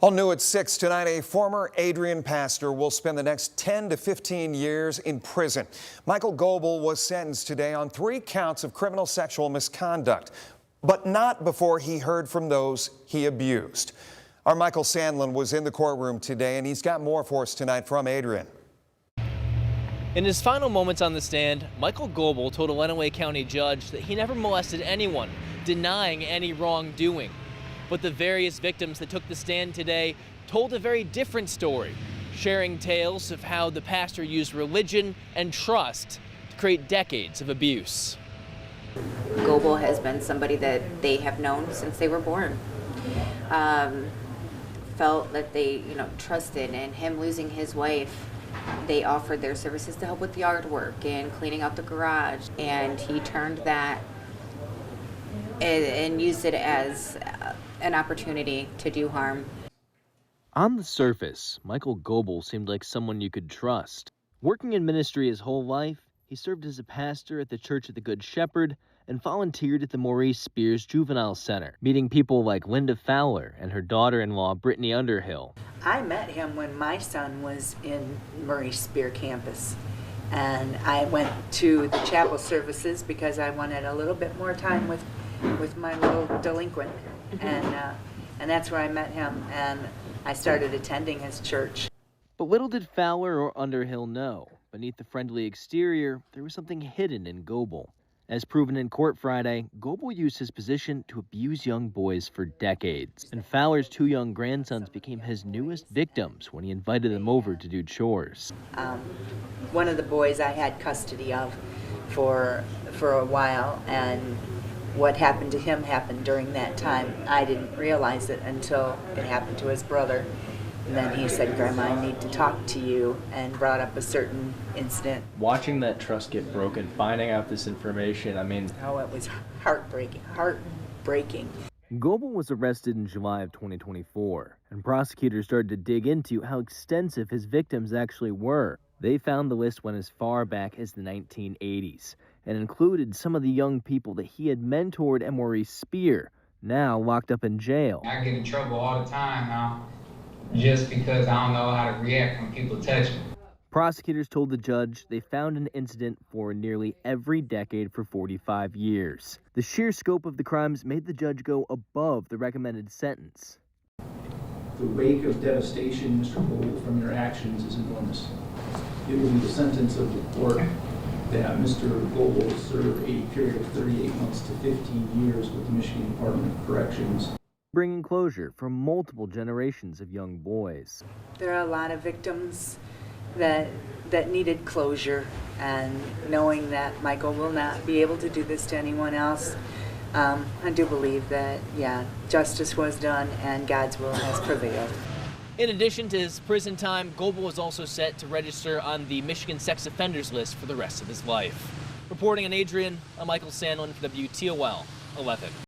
All new at 6 tonight, a former Adrian pastor will spend the next 10 to 15 years in prison. Michael Goebel was sentenced today on 3 counts of criminal sexual misconduct, but not before he heard from those he abused. Our Michael Sandlin was in the courtroom today, and he's got more for us tonight from Adrian. In his final moments on the stand, Michael Goebel told a Lenawee County judge that he never molested anyone, denying any wrongdoing. But the various victims that took the stand today told a very different story, sharing tales of how the pastor used religion and trust to create decades of abuse. Goebel has been somebody that they have known since they were born. Felt that they, trusted, and him losing his wife, they offered their services to help with the yard work and cleaning out the garage, and he turned that and used it as an opportunity to do harm. On the surface, Michael Goebel seemed like someone you could trust. Working in ministry his whole life, he served as a pastor at the Church of the Good Shepherd and volunteered at the Maurice Spears Juvenile Center, meeting people like Linda Fowler and her daughter-in-law, Brittany Underhill. I met him when my son was in Maurice Spear campus, and I went to the chapel services because I wanted a little bit more time with my little delinquent, and that's where I met him, and I started attending his church. But little did Fowler or Underhill know, beneath the friendly exterior, there was something hidden in Goebel. As proven in court Friday, Goebel used his position to abuse young boys for decades, and Fowler's 2 young grandsons became his newest victims when he invited them over to do chores. One of the boys I had custody of for a while, and what happened to him happened during that time. I didn't realize it until it happened to his brother. And then he said, "Grandma, I need to talk to you," and brought up a certain incident. Watching that trust get broken, finding out this information, Oh, it was heartbreaking. Goebel was arrested in July of 2024, and prosecutors started to dig into how extensive his victims actually were. They found the list went as far back as the 1980s and included some of the young people that he had mentored at Maurice Spear, now locked up in jail. I get in trouble all the time now, just because I don't know how to react when people touch me. Prosecutors told the judge they found an incident for nearly every decade for 45 years. The sheer scope of the crimes made the judge go above the recommended sentence. The wake of devastation, Mr. Goebel, from your actions is enormous. It will be the sentence of the court that Mr. Goebel serve a period of 38 months to 15 years with the Michigan Department of Corrections, bringing closure for multiple generations of young boys. There are a lot of victims that needed closure, and knowing that Michael will not be able to do this to anyone else, I do believe that, justice was done and God's will has prevailed. In addition to his prison time, Goebel was also set to register on the Michigan sex offenders list for the rest of his life. Reporting in Adrian, I'm Michael Sandlin for WTOL 11.